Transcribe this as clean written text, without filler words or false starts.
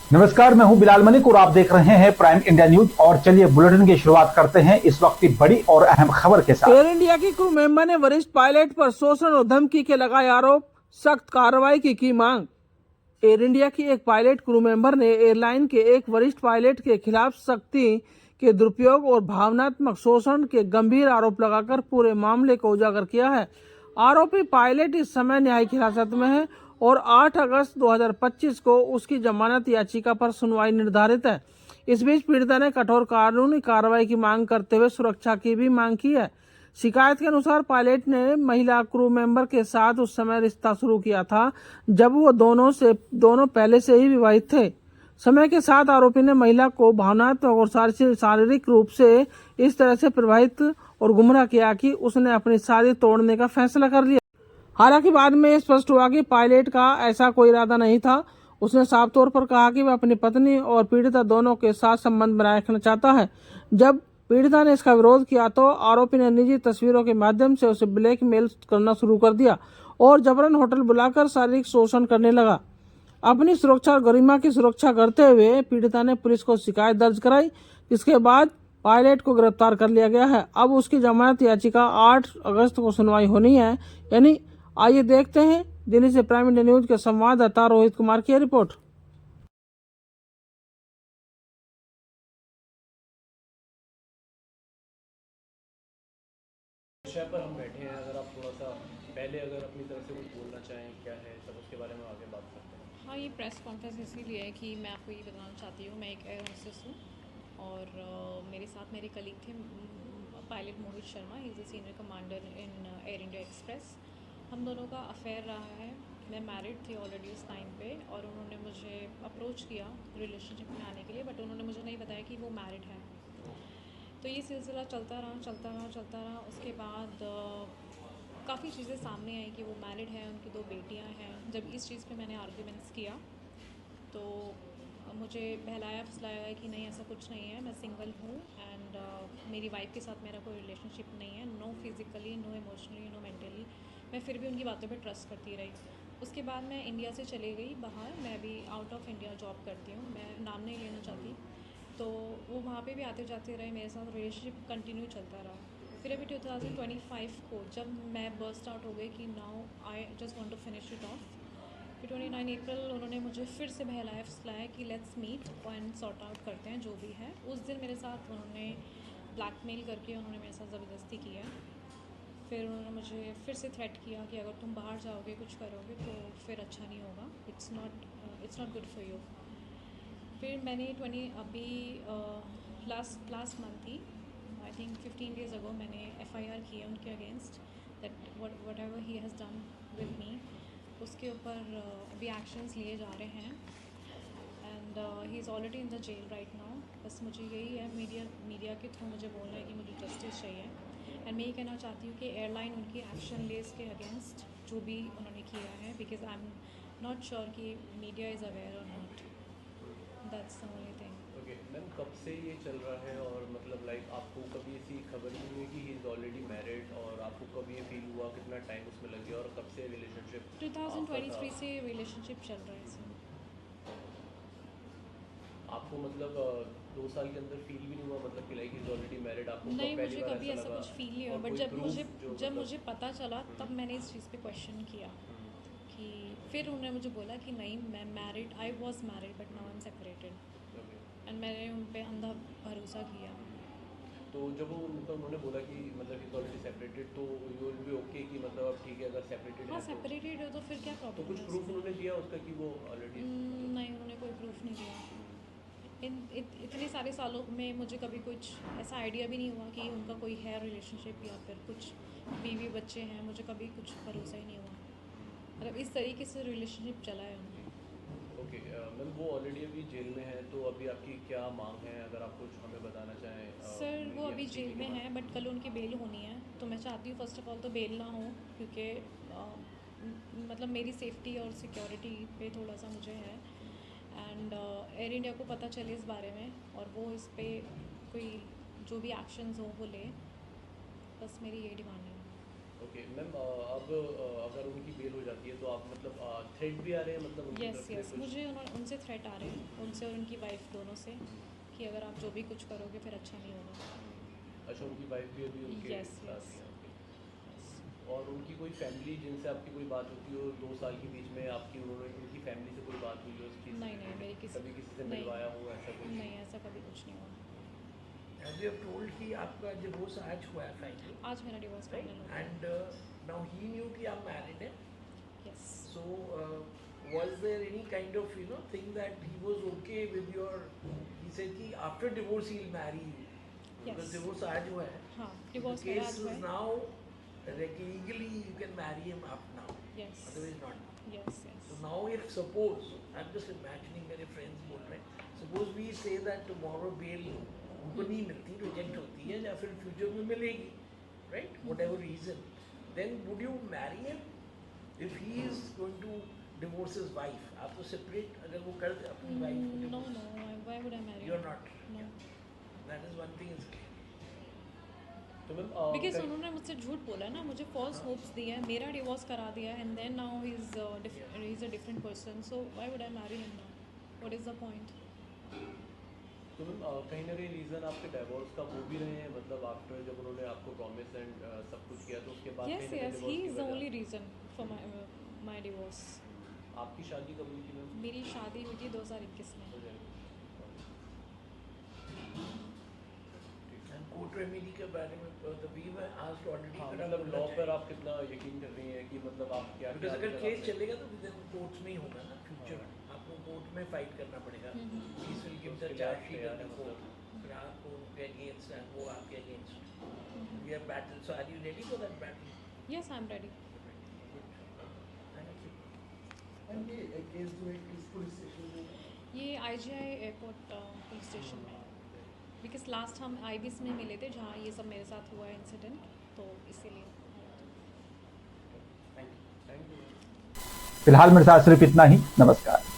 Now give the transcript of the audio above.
नमस्कार, मैं हूं बिलाल मलिक और आप देख रहे हैं प्राइम इंडिया न्यूज। और चलिए बुलेटिन की शुरुआत करते हैं इस वक्त की बड़ी और अहम खबर के साथ। एयर इंडिया की क्रू मेंबर ने वरिष्ठ पायलट पर शोषण और धमकी के लगाए आरोप, सख्त कार्रवाई की मांग। एयर इंडिया की एक पायलट क्रू मेंबर ने एयरलाइन के एक वरिष्ठ पायलट के खिलाफ शक्ति के दुरुपयोग और भावनात्मक शोषण के गंभीर आरोप लगाकर पूरे मामले को उजागर किया है। आरोपी पायलट इस समय न्यायिक हिरासत में है और 8 अगस्त 2025 को उसकी जमानत याचिका पर सुनवाई निर्धारित है। इस बीच पीड़िता ने कठोर कानूनी कार्रवाई की मांग करते हुए सुरक्षा की भी मांग की है। शिकायत के अनुसार पायलट ने महिला क्रू मेंबर के साथ उस समय रिश्ता शुरू किया था जब वो दोनों पहले से ही विवाहित थे। समय के साथ आरोपी ने महिला को भावनात्मक और शारीरिक रूप से इस तरह से प्रभावित और गुमराह किया कि उसने अपनी शादी तोड़ने का फैसला कर लिया। हालांकि बाद में स्पष्ट हुआ कि पायलट का ऐसा कोई इरादा नहीं था। उसने साफ तौर पर कहा कि वह अपनी पत्नी और पीड़िता दोनों के साथ संबंध बनाए रखना चाहता है। जब पीड़िता ने इसका विरोध किया तो आरोपी ने निजी तस्वीरों के माध्यम से उसे ब्लैकमेल करना शुरू कर दिया और जबरन होटल बुलाकर शारीरिक शोषण करने लगा। अपनी सुरक्षा और गरिमा की सुरक्षा करते हुए पीड़िता ने पुलिस को शिकायत दर्ज कराई, जिसके बाद पायलट को गिरफ्तार कर लिया गया है। अब उसकी जमानत याचिका 8 अगस्त को सुनवाई होनी है। यानी आइए देखते हैं दिल्ली से प्राइम इंडिया न्यूज के संवाददाता रोहित कुमार की रिपोर्ट। विषय पर हम बैठे हैं, अगर आप थोड़ा सा पहले अगर अपनी तरफ से कुछ बोलना चाहें क्या है, तब उसके बारे में आगे बात करते हैं। हाँ, ये प्रेस कॉन्फ्रेंस इसीलिए है कि मैं आपको ये बताना चाहती हूँ, मैं एक एयर होस्टेस हूँ और मेरे साथ मेरे कलीग थे pilot Mohit Sharma. He is the senior commander in air India express. हम दोनों का अफेयर रहा है। मैं मैरिड थी ऑलरेडी उस टाइम पे और उन्होंने मुझे अप्रोच किया रिलेशनशिप में आने के लिए, बट उन्होंने मुझे नहीं बताया कि वो मैरिड है। तो ये सिलसिला चलता रहा। उसके बाद काफ़ी चीज़ें सामने आई कि वो मैरिड है, उनकी 2 बेटियां हैं। जब इस चीज़ पे मैंने आर्ग्यूमेंट्स किया तो मुझे बहलाया फुसलाया गया कि नहीं, ऐसा कुछ नहीं है, मैं सिंगल हूँ एंड मेरी वाइफ के साथ मेरा कोई रिलेशनशिप नहीं है, no physically, no emotionally, no mentally. मैं फिर भी उनकी बातों पे ट्रस्ट करती रही। उसके बाद मैं इंडिया से चली गई बाहर। मैं अभी आउट ऑफ इंडिया जॉब करती हूँ, मैं नाम नहीं लेना चाहती। तो वो वहाँ पे भी आते जाते रहे, मेरे साथ रिलेशनशिप कंटिन्यू चलता रहा। फिर अभी 2025 को जब मैं बर्स्ट आउट हो गई कि now I just want to finish it off, फिर 29 अप्रैल उन्होंने मुझे फिर से बहलाया फुसलाया कि let's meet and sort out करते हैं जो भी है। उस दिन मेरे साथ उन्होंने ब्लैकमेल करके उन्होंने मेरे साथ ज़बरदस्ती किया। फिर उन्होंने मुझे फिर से थ्रेट किया कि अगर तुम बाहर जाओगे कुछ करोगे तो फिर अच्छा नहीं होगा, it's not good for you. फिर मैंने अभी लास्ट मंथ ही, आई थिंक 15 डेज़ अगो, मैंने FIR की है उनके against that whatever he has done with me. उसके ऊपर अभी एक्शंस लिए जा रहे हैं and he is already in the jail right now. बस मुझे यही है, मीडिया के थ्रू मुझे बोलना है कि मुझे जस्टिस चाहिए। एंड मैं ये कहना चाहती हूँ कि एयरलाइन उनकी एक्शन ले इसके अगेंस्ट जो भी उन्होंने किया है, because I am not sure कि मीडिया इज़ अवेयर और not. That's the only thing. Okay ma'am, कब से ये चल रहा है और मतलब लाइक आपको कभी ऐसी खबर नहीं हुई कि ही इज़ ऑलरेडी मैरिड, और आपको कब ये फील हुआ, कितना टाइम उसमें लग गया और कब से रिलेशनशिप 2023 से रिलेशनशिप चल रहा है इसमें। आपको मतलब 2 साल के अंदर फील भी नहीं हुआ, मतलब कि लाइक इज़ ऑलरेडी मैरिड? आपको कब नहीं, पहली मुझे बार कभी ऐसा लगा? कुछ फील नहीं हुआ, और बट कोई जब प्रूफ जो जब मतलब मुझे पता चला तब मैंने इस चीज़ पे क्वेश्चन किया कि फिर उन्होंने मुझे बोला कि नहीं, मैं married, I was married but now I am separated. Okay. And मैंने उन पर अंधा भरोसा किया। तो जब वो मतलब उन्होंने बोला कि मतलब इज़ ऑलरेडी सेपरेटेड, तो यू विल बी ओके कि मतलब अब ठीक है अगर सेपरेटेड हाँ, है सेपरेटेड हो तो फिर क्या तो प्रॉब्लम कुछ है प्रूफ उसमें? उन्होंने दिया उसका कि वो ऑलरेडी? नहीं, उन्होंने कोई प्रूफ नहीं दिया। इतने सारे सालों में मुझे कभी कुछ ऐसा आइडिया भी नहीं हुआ कि उनका कोई है रिलेशनशिप या फिर कुछ बीवी बच्चे हैं। मुझे कभी कुछ भरोसा ही नहीं हुआ, मतलब इस तरीके से रिलेशनशिप चला है उनका। ओके मैम, वो ऑलरेडी अभी जेल में है, तो अभी आपकी क्या मांग है, अगर आप कुछ हमें बताना चाहें? सर, वो अभी EFC जेल के में बाद है बट कल उनकी बेल होनी है, तो मैं चाहती हूँ फर्स्ट ऑफ ऑल तो बेल ना हो, क्योंकि मतलब मेरी सेफ्टी और सिक्योरिटी पे थोड़ा सा मुझे है। एंड एयर इंडिया को पता चले इस बारे में और वो इस पे कोई जो भी एक्शंस हो वो ले, बस मेरी ये डिमांड है। ओके मैम, अब अगर उनकी बेल हो जाती है तो आप मतलब थ्रेट भी आ रहे हैं, मतलब उनकी यस तरफ से यस, कुछ? मुझे उनसे थ्रेट आ रहे हैं, उनसे और उनकी वाइफ दोनों से, कि अगर आप जो भी कुछ करोगे फिर अच्छा नहीं होगा। अच्छा, उनकी वाइफ भी अभी उनके Yes, साथ yes. ही है, ओके। और उनकी कोई फैमिली जिनसे आपकी कोई बात होती हो 2 साल के बीच में, आपकी उन्होंने उनकी फैमिली से कोई बात हुई हो इस चीज़ नहीं नहीं, मेरी किसी कभी किसी से नहीं मिलवाया हो ऐसा कुछ? नहीं, ऐसा कभी कुछ नहीं हुआ। As you have told कि आपका divorce आज हुआ है finally, आज मेरा डिवोर्स right? फाइनल हो गया। And now he knew कि आप married हैं. Yes. So was there any kind of thing that he was okay with your? He said कि after divorce he'll marry you. Because Yes. divorce आज हुआ है. हाँ, The डिवोर्स मेरा case आज is हुआ है। now like legally you can marry him up now. Yes Otherwise not. Yes yes. So now if suppose, I'm just imagining मेरे friends बोल रहे हैं, suppose we say that tomorrow bail उनको नहीं मिलती, रिजेक्ट होती है या फिर फ्यूचर में मिलेगी, right? Whatever reason, then would you marry him if he is going to divorce his wife? आप तो separate अगर वो कर दे अपनी wife को no divorce, no, why would I marry? you're not. No, That is one thing is clear. तो ma'am because उन्होंने मुझसे झूठ बोला ना, मुझे फॉल्स होप्स दिया है, मेरा डिवोर्स करा दिया and then now he is a different person, so why would I marry him now? What is the point? तो मैम कहीं ना कहीं रीज़न आपके डिवोर्स का वो भी रहे हैं, मतलब आफ्टर जब उन्होंने आपको प्रॉमिस एंड सब कुछ किया तो उसके बाद यस कहीं ना यस, कहीं ही divorce इज की द वजह- only reason for my divorce. आपकी शादी कब हुई थी मैम? मेरी शादी हुई थी 2021 में। And court remedy के बारे में the we were asked already. हाँ, करा मतलब बोलना लॉ चाहिए. पर आप कितना यकीन कर रही हैं कि मतलब आप क्या Because क्या अगर लगा केस सकते हैं? चलेगा तो then कोर्ट्स में ही होगा ना फ्यूचर में, आपको कोर्ट में फाइट करना पड़ेगा. पुलिस विल गिव द उसके चार्ज बाद शीट तैयार ऑन है द कोर्ट, फिर आपको उनके अगेंस्ट है, वो आपके against. We are battle, so are you ready for that battle? Yes, I am ready. Thank you. And ये केस जो है किस पुलिस स्टेशन में है? ये आईजीआई एयरपोर्ट पुलिस स्टेशन में, बिकॉज लास्ट हम आईबीएस में मिले थे जहाँ ये सब मेरे साथ हुआ इंसिडेंट, तो इसीलिए। Thank you. फिलहाल मेरे साथ सिर्फ इतना ही। नमस्कार।